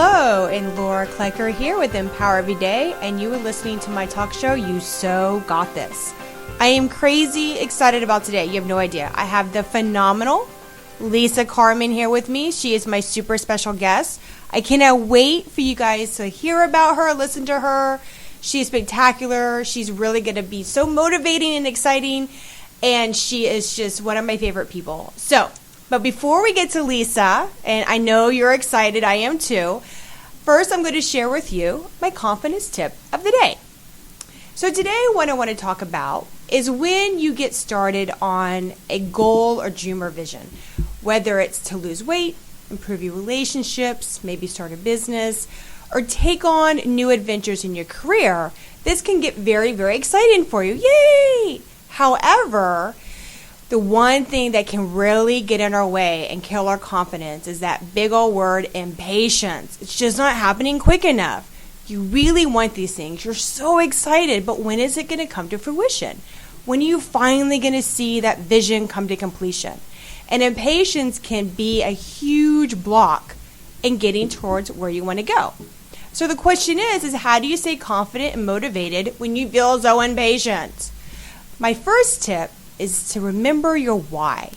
Hello, and Laura Klecker here with Empower Every Day, and you are listening to my talk show, You So Got This. I am crazy excited about today. You have no idea. I have the phenomenal Lisa Carmen here with me. She is my super special guest. I cannot wait for you guys to hear about her, listen to her. She's spectacular. She's really going to be so motivating and exciting, and she is just one of my favorite people. But before we get to Lisa, and I know you're excited, I am too, first I'm going to share with you my confidence tip of the day. So today what I want to talk about is when you get started on a goal or dream or vision, whether it's to lose weight, improve your relationships, maybe start a business, or take on new adventures in your career. This can get very, very exciting for you. Yay! However, the one thing that can really get in our way and kill our confidence is that big old word, impatience. It's just not happening quick enough. You really want these things. You're so excited, but when is it going to come to fruition? When are you finally going to see that vision come to completion? And impatience can be a huge block in getting towards where you want to go. So the question is how do you stay confident and motivated when you feel so impatient? My first tip is to remember your why.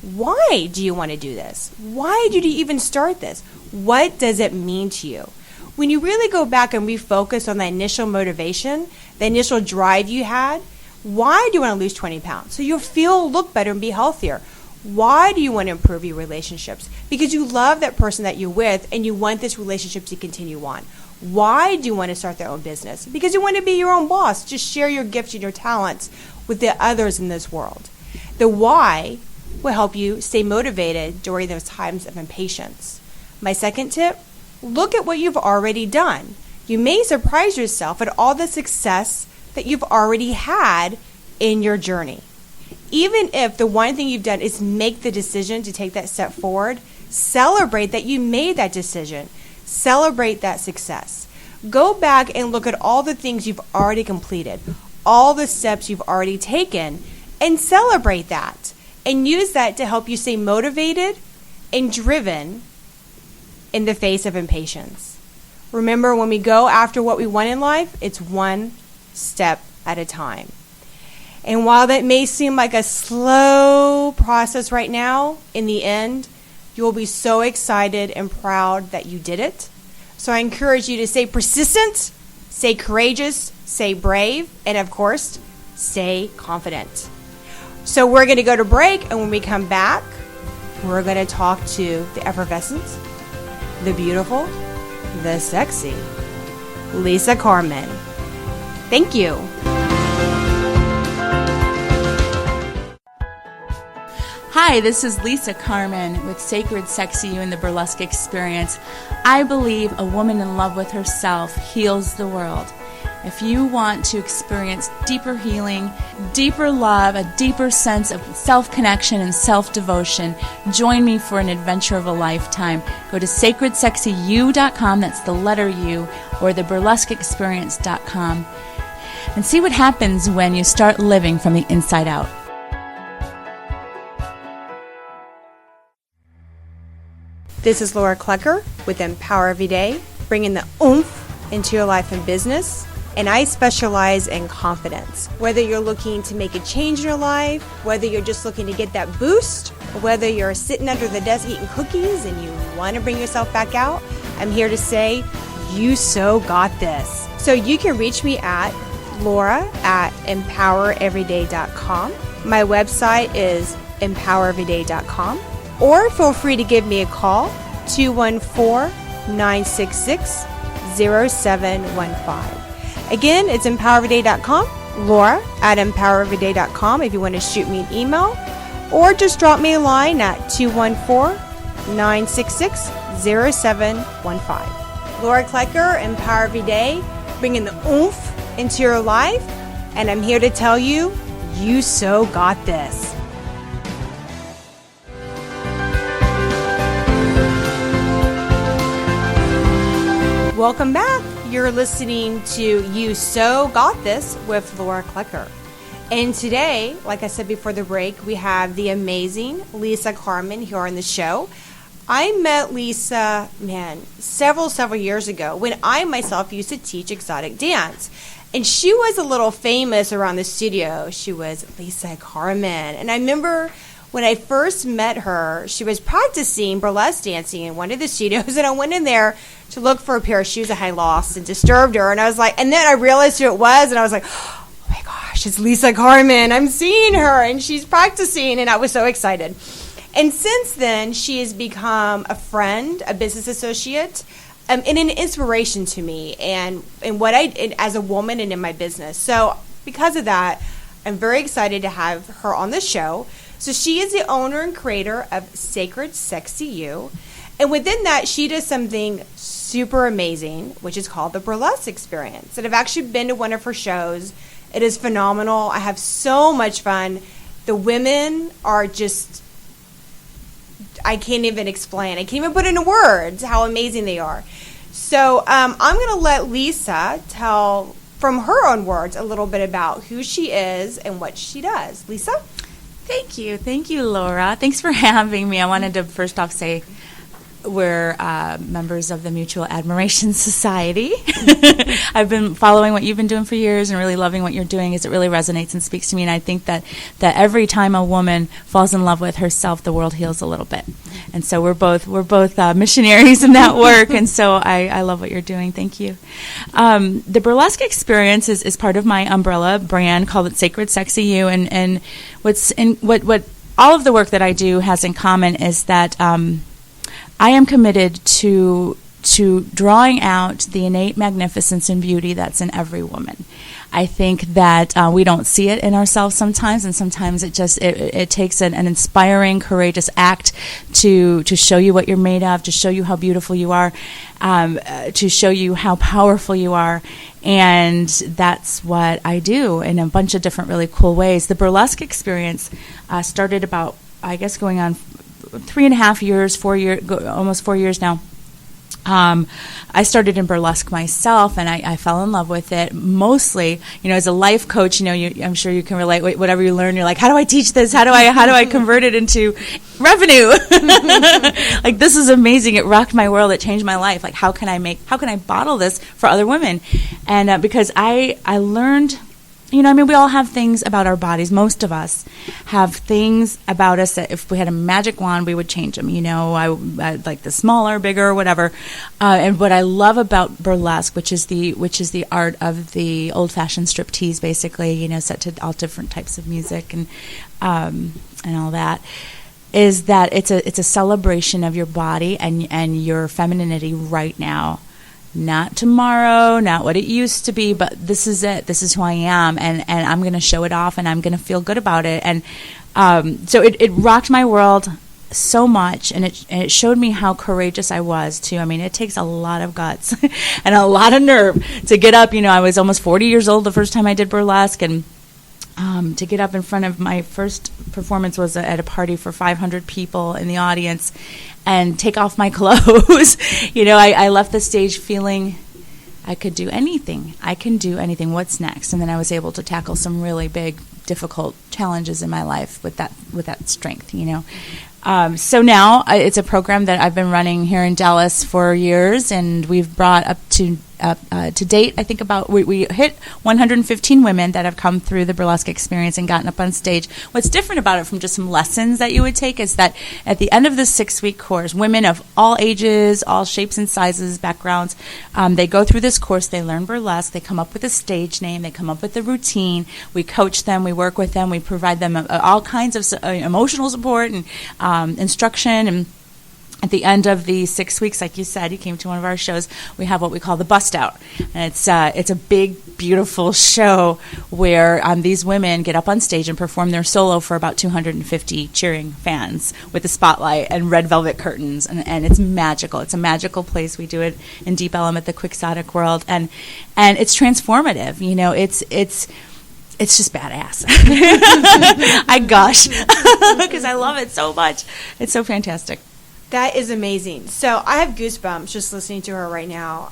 Why do you want to do this? Why did you even start this? What does it mean to you? When you really go back and refocus on the initial motivation, the initial drive you had, why do you want to lose 20 pounds? So you'll look better and be healthier. Why do you want to improve your relationships? Because you love that person that you're with and you want this relationship to continue on. Why do you want to start their own business? Because you want to be your own boss. Just share your gifts and your talents with the others in this world. The why will help you stay motivated during those times of impatience. My second tip, look at what you've already done. You may surprise yourself at all the success that you've already had in your journey. Even if the one thing you've done is make the decision to take that step forward, celebrate that you made that decision. Celebrate that success. Go back and look at all the things you've already completed, all the steps you've already taken, and celebrate that. And use that to help you stay motivated and driven in the face of impatience. Remember, when we go after what we want in life, it's one step at a time. And while that may seem like a slow process right now, in the end, you will be so excited and proud that you did it. So I encourage you to stay persistent, stay courageous, stay brave, and of course, stay confident. So we're going to go to break, and when we come back, we're going to talk to the effervescent, the beautiful, the sexy, Lisa Carmen. Thank you. Hi, this is Lisa Carmen with Sacred Sexy You and the Burlesque Experience. I believe a woman in love with herself heals the world. If you want to experience deeper healing, deeper love, a deeper sense of self-connection and self-devotion, join me for an adventure of a lifetime. Go to sacredsexyu.com, that's the letter U, or theburlesqueexperience.com, and see what happens when you start living from the inside out. This is Laura Klecker with Empower Every Day, bringing the oomph into your life and business. And I specialize in confidence. Whether you're looking to make a change in your life, whether you're just looking to get that boost, or whether you're sitting under the desk eating cookies and you want to bring yourself back out, I'm here to say, you so got this. So you can reach me at laura@empowereveryday.com. My website is empowereveryday.com. Or feel free to give me a call, 214-966-0715. Again, it's empowereveryday.com, laura@empowereveryday.com if you want to shoot me an email, or just drop me a line at 214-966-0715. Laura Klecker, Empower Every Day, bringing the oomph into your life, and I'm here to tell you, you so got this. Welcome back. You're listening to You So Got This with Laura Klecker. And today, like I said before the break, we have the amazing Lisa Carmen here on the show. I met Lisa, several years ago when I myself used to teach exotic dance. And she was a little famous around the studio. She was Lisa Carmen. And I remember when I first met her, she was practicing burlesque dancing in one of the studios. And I went in there to look for a pair of shoes that I lost and disturbed her. And I was like, and then I realized who it was. And I was like, oh my gosh, it's Lisa Carmen. I'm seeing her and she's practicing. And I was so excited. And since then, she has become a friend, a business associate, and an inspiration to me and what as a woman and in my business. So because of that, I'm very excited to have her on the show. So she is the owner and creator of Sacred Sexy You. And within that, she does something super amazing, which is called the Burlesque Experience. And I've actually been to one of her shows. It is phenomenal. I have so much fun. The women are just, I can't even explain. I can't even put into words how amazing they are. So I'm going to let Lisa tell, from her own words, a little bit about who she is and what she does. Lisa? Thank you, Laura. Thanks for having me. I wanted to first off say we're members of the Mutual Admiration Society. I've been following what you've been doing for years and really loving what you're doing as it really resonates and speaks to me. And I think that every time a woman falls in love with herself, the world heals a little bit. And so we're both missionaries in that work. And so I love what you're doing. Thank you. The Burlesque Experience is part of my umbrella brand called Sacred Sexy You. And what all of the work that I do has in common is that I am committed to drawing out the innate magnificence and beauty that's in every woman. I think that we don't see it in ourselves sometimes, and sometimes it takes an inspiring, courageous act to show you what you're made of, to show you how beautiful you are, to show you how powerful you are. And that's what I do in a bunch of different really cool ways. The Burlesque Experience started about, I guess, going on 3.5 years, almost 4 years now. I started in burlesque myself, and I fell in love with it. Mostly, as a life coach, I'm sure you can relate. Whatever you learn, you're like, how do I teach this? How do I convert it into revenue? Like, this is amazing. It rocked my world. It changed my life. Like, how can I bottle this for other women? And because I learned. We all have things about our bodies. Most of us have things about us that if we had a magic wand, we would change them. I'd like the smaller, bigger, whatever. And what I love about burlesque, which is the art of the old-fashioned striptease, basically, set to all different types of music and all that, is that it's a celebration of your body and your femininity right now. Not tomorrow, not what it used to be, but this is it. This is who I am, and I'm going to show it off, and I'm going to feel good about it. And so it rocked my world so much, and it showed me how courageous I was, too. It takes a lot of guts and a lot of nerve to get up. I was almost 40 years old the first time I did burlesque, and to get up in front of my first performance was at a party for 500 people in the audience and take off my clothes. I left the stage feeling I could do anything. I can do anything. What's next? And then I was able to tackle some really big, difficult challenges in my life with that strength, So now it's a program that I've been running here in Dallas for years, and we've brought up to date, I think we hit 115 women that have come through the Burlesque Experience and gotten up on stage. What's different about it from just some lessons that you would take is that at the end of the 6-week course, women of all ages, all shapes and sizes, backgrounds, they go through this course, they learn burlesque, they come up with a stage name, they come up with a routine, we coach them, we work with them, we provide them all kinds of emotional support and instruction. And at the end of the 6 weeks, like you said, you came to one of our shows, we have what we call the Bust Out. And it's a big, beautiful show where these women get up on stage and perform their solo for about 250 cheering fans with a spotlight and red velvet curtains. And it's magical. It's a magical place. We do it in Deep Ellum at the Quixotic World. And it's transformative. It's just badass. I gush because I love it so much. It's so fantastic. That is amazing. So I have goosebumps just listening to her right now.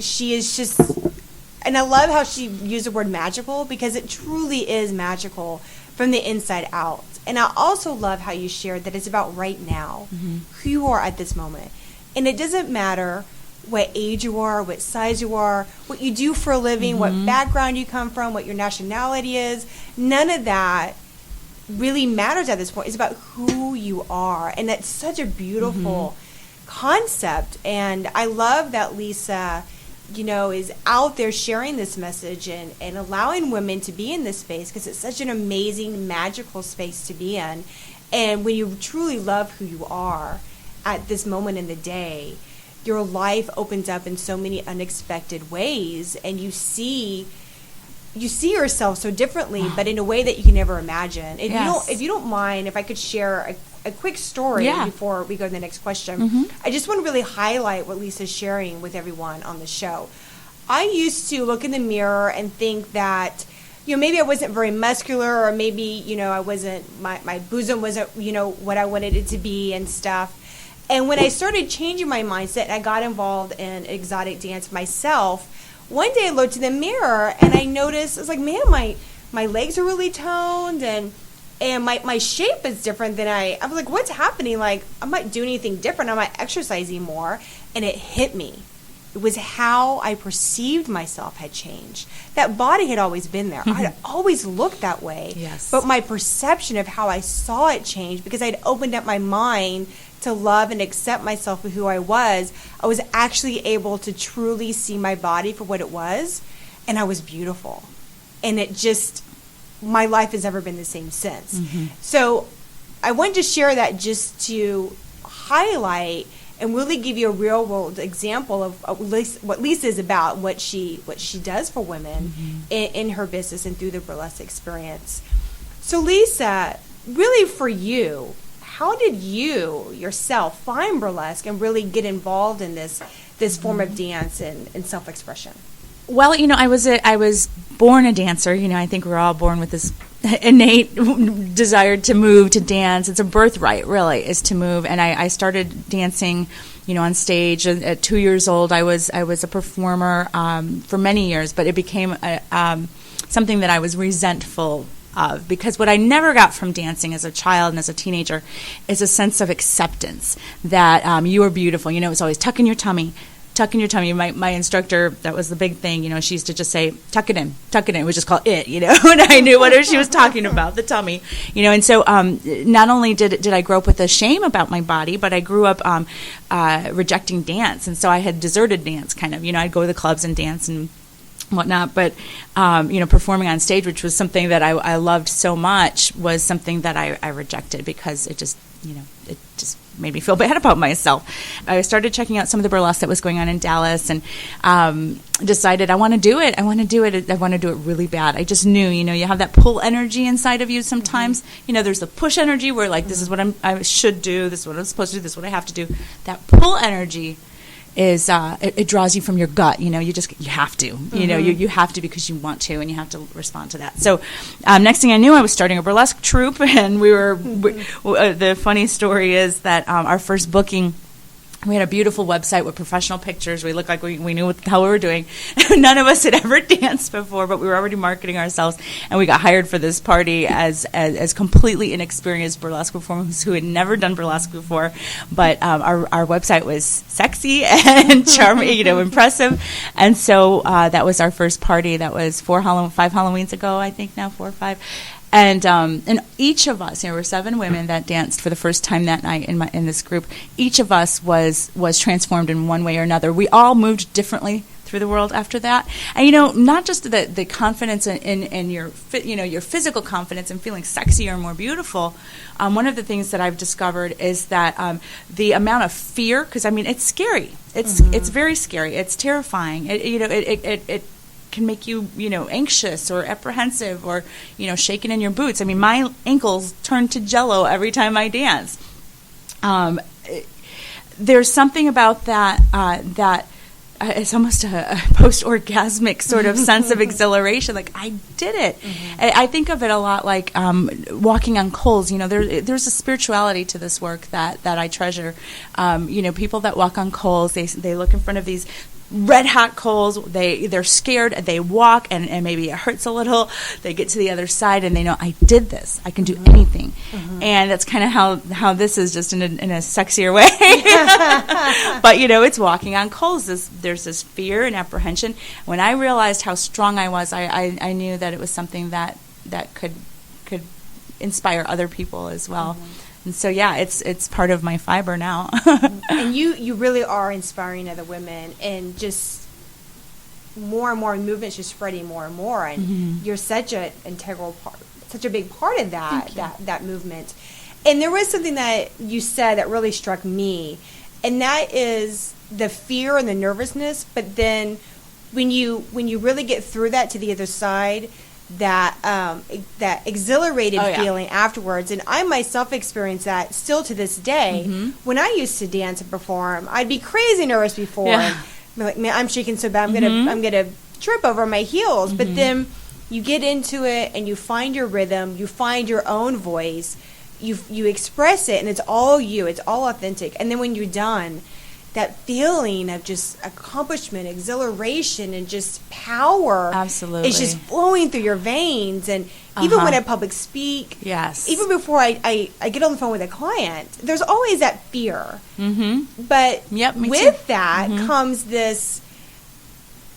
She is just And I love how she used the word magical, because it truly is magical from the inside out. And I also love how you shared that it's about right now, who you are at this moment. And it doesn't matter what age you are, what size you are, what you do for a living, what background you come from, what your nationality is. None of that really matters at this point. It's about who you are. And that's such a beautiful concept. And I love that Lisa, is out there sharing this message and allowing women to be in this space, because it's such an amazing, magical space to be in. And when you truly love who you are at this moment in the day, your life opens up in so many unexpected ways, and you see yourself so differently, but in a way that you can never imagine. If you don't mind, if I could share a quick story before we go to the next question. I just want to really highlight what Lisa's sharing with everyone on the show. I used to look in the mirror and think that, maybe I wasn't very muscular, or maybe, I wasn't, my bosom wasn't, what I wanted it to be and stuff. And when I started changing my mindset and I got involved in exotic dance myself, one day I looked in the mirror and I noticed, I was like, man, my legs are really toned, and my shape is different than I was like, what's happening? Like, I'm not doing anything different. I'm not exercising more. And it hit me. It was how I perceived myself had changed. That body had always been there. I'd always looked that way. Yes. But my perception of how I saw it changed, because I'd opened up my mind to love and accept myself for who I was actually able to truly see my body for what it was, and I was beautiful. And it just, my life has never been the same since. So I wanted to share that just to highlight and really give you a real world example of what Lisa is about, what she does for women in her business and through the burlesque experience. So Lisa, really for you, how did you yourself find burlesque and really get involved in this form of dance and self-expression? Well, I was born a dancer. I think we're all born with this innate desire to move, to dance. It's a birthright, really, is to move. And I started dancing, on stage at 2 years old. I was a performer for many years, but it became something that I was resentful of, because what I never got from dancing as a child and as a teenager is a sense of acceptance that you are beautiful. It was always tuck in your tummy. My instructor, that was the big thing, she used to just say, tuck it in. It was just called it, and I knew what she was talking about, the tummy, and so not only did I grow up with a shame about my body, but I grew up rejecting dance, and so I had deserted dance, kind of, I'd go to the clubs and dance and whatnot, but performing on stage, which was something that I loved so much, was something that I rejected, because it just made me feel bad about myself. I started checking out some of the burlesque that was going on in Dallas, and decided I want to do it. I want to do it really bad. I just knew, you have that pull energy inside of you sometimes. There's the push energy where, like, this is what I should do, this is what I'm supposed to do, this is what I have to do. That pull energy is it draws you from your gut. You have to. You have to, because you want to, and you have to respond to that. So next thing I knew, I was starting a burlesque troupe, and the funny story is that our first booking, we had a beautiful website with professional pictures. We looked like we knew what the hell we were doing. None of us had ever danced before, but we were already marketing ourselves, and we got hired for this party as completely inexperienced burlesque performers who had never done burlesque before. But our website was sexy and charming, impressive, and so that was our first party. That was 5 Halloweens ago, I think now, 4 or 5. And each of us, there were 7 women that danced for the first time that night in this group. Each of us was transformed in one way or another. We all moved differently through the world after that. And not just the confidence in your physical confidence and feeling sexier and more beautiful. One of the things that I've discovered is that the amount of fear, because it's scary. It's very scary. It's terrifying. It can make you, anxious or apprehensive or, shaking in your boots. My ankles turn to jello every time I dance. There's something about that that it's almost a post-orgasmic sort of sense of exhilaration. Like, I did it. I think of it a lot like walking on coals. There's a spirituality to this work that I treasure. People that walk on coals, they look in front of these red hot coals. They're scared. They walk, and maybe it hurts a little. They get to the other side, and they know, I did this. I can do anything. And that's kind of how this is, just in a sexier way. But, it's walking on coals. There's this fear and apprehension. When I realized how strong I was, I knew that it was something that could inspire other people as well. And so, it's part of my fiber now. And you really are inspiring other women, and just more and more movements just spreading more and more. And you're such an integral part, such a big part of that movement. And there was something that you said that really struck me, and that is the fear and the nervousness. But then when you really get through that to the other side, that exhilarated feeling afterwards. And I myself experience that still to this day. When I used to dance and perform, I'd be crazy nervous before. And be like, man, I'm shaking so bad, I'm gonna trip over my heels. But then you get into it and you find your rhythm, you find your own voice, you express it, and it's all you, it's all authentic. And then when you're done, that feeling of just accomplishment, exhilaration, and just power. Absolutely. It's just flowing through your veins. And even when I public speak, even before I get on the phone with a client, there's always that fear. But with that comes this,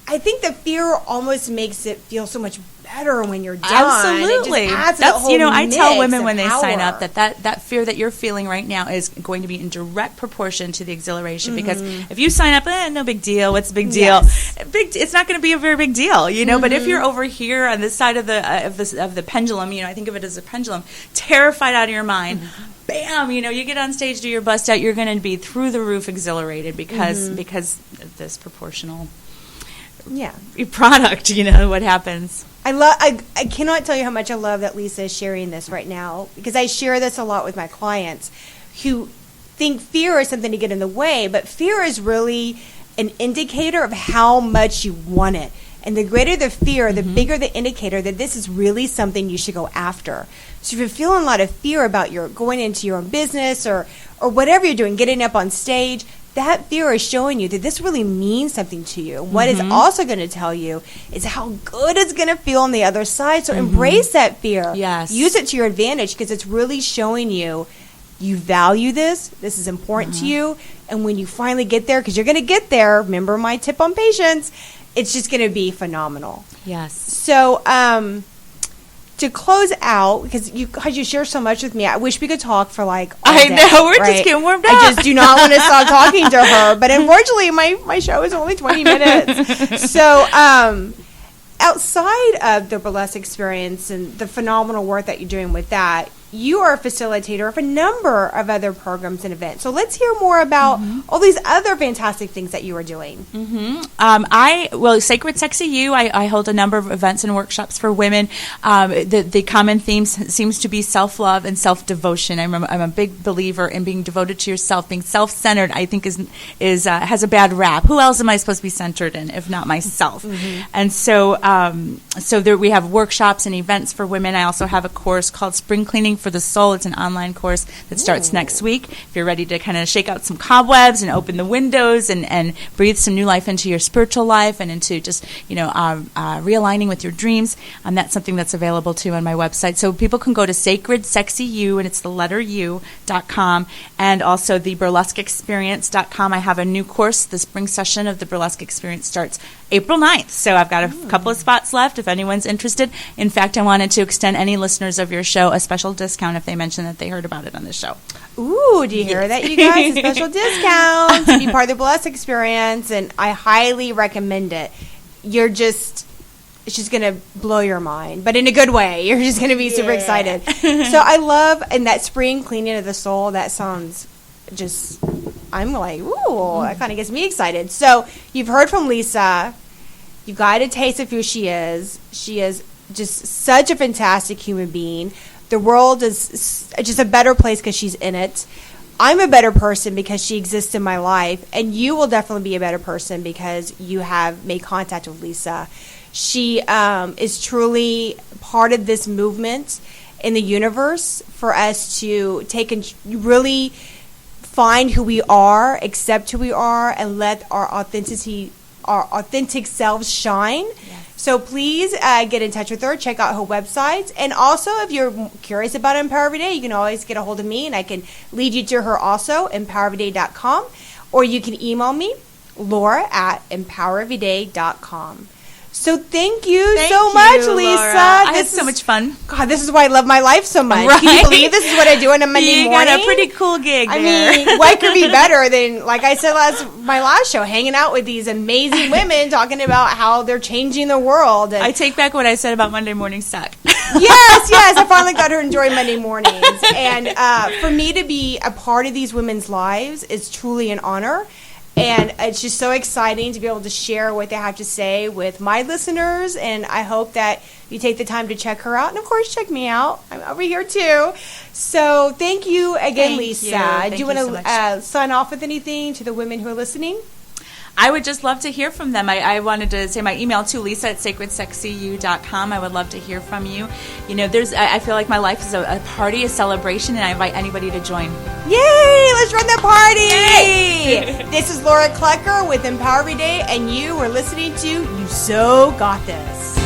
I think the fear almost makes it feel so much better when you're done. Absolutely. It just adds That's, I tell women when they power. sign up that fear that you're feeling right now is going to be in direct proportion to the exhilaration. Because if you sign up, no big deal. What's the big deal? It's not going to be a very big deal, But if you're over here on this side of the pendulum, I think of it as a pendulum, terrified out of your mind. Bam! You get on stage, do your bust out. You're going to be through the roof exhilarated because of this proportional product. What happens. I cannot tell you how much I love that Lisa is sharing this right now, because I share this a lot with my clients who think fear is something to get in the way, but fear is really an indicator of how much you want it. And the greater the fear, the bigger the indicator that this is really something you should go after. So if you're feeling a lot of fear about your going into your own business or whatever you're doing, getting up on stage, that fear is showing you that this really means something to you. What it's also going to tell you is how good it's going to feel on the other side. So embrace that fear. Yes. Use it to your advantage, because it's really showing you value this. This is important to you. And when you finally get there, because you're going to get there, remember my tip on patience, it's just going to be phenomenal. Yes. So, to close out, because you share so much with me, I wish we could talk for all day, know, we're right? just getting warmed up. I just do not want to stop talking to her. But unfortunately, my show is only 20 minutes. So, outside of the burlesque experience and the phenomenal work that you're doing with that, you are a facilitator of a number of other programs and events. So let's hear more about all these other fantastic things that you are doing. Sacred Sexy You, I hold a number of events and workshops for women. The common theme seems to be self-love and self-devotion. I'm a big believer in being devoted to yourself. Being self-centered, I think, has a bad rap. Who else am I supposed to be centered in if not myself? And so there we have workshops and events for women. I also have a course called Spring Cleaning for the Soul. It's an online course that starts next week. If you're ready to kind of shake out some cobwebs and open the windows and breathe some new life into your spiritual life and into just, realigning with your dreams, that's something that's available too on my website. So people can go to Sacred Sexy You, and it's the letter U.com, and also the burlesqueexperience.com. I have a new course. The spring session of the Burlesque Experience starts April 9th. So I've got a couple of spots left if anyone's interested. In fact, I wanted to extend any listeners of your show a special discount if they mention that they heard about it on the show. Ooh, do you hear that, you guys? A special discount to be part of the Burlesque Experience, and I highly recommend it. It's just going to blow your mind, but in a good way. You're just going to be super excited. So I love, and that Spring Cleaning of the Soul, that sounds just, I'm like, ooh, that kind of gets me excited. So you've heard from Lisa. You got a taste of who she is. She is just such a fantastic human being. The world is just a better place because she's in it. I'm a better person because she exists in my life, and you will definitely be a better person because you have made contact with Lisa. She is truly part of this movement in the universe for us to take and really find who we are, accept who we are, and let our authenticity our authentic selves shine. So please get in touch with her. Check out her websites. And also, if you're curious about Empower Every Day, you can always get a hold of me, and I can lead you to her also, empowereveryday.com. Or you can email me, laura@empowereveryday.com. So thank you so much, Lisa. I had so much fun. God, this is why I love my life so much. Right? Can you believe this is what I do on a Monday morning? You got a pretty cool gig there. I mean, what could be better than, like I said my last show, hanging out with these amazing women talking about how they're changing the world. And I take back what I said about Monday morning suck. Yes, I finally got her to enjoy Monday mornings. And for me to be a part of these women's lives is truly an honor. And it's just so exciting to be able to share what they have to say with my listeners. And I hope that you take the time to check her out. And, of course, check me out. I'm over here, too. So thank you again, Lisa. Do you want to sign off with anything to the women who are listening? I would just love to hear from them. I wanted to say my email too, lisa@sacredsexyu.com. I would love to hear from you. You know, I feel like my life is a party, a celebration, and I invite anybody to join. Yay! Let's run the party! Yay! This is Laura Klecker with Empower Every Day, and you are listening to You So Got This.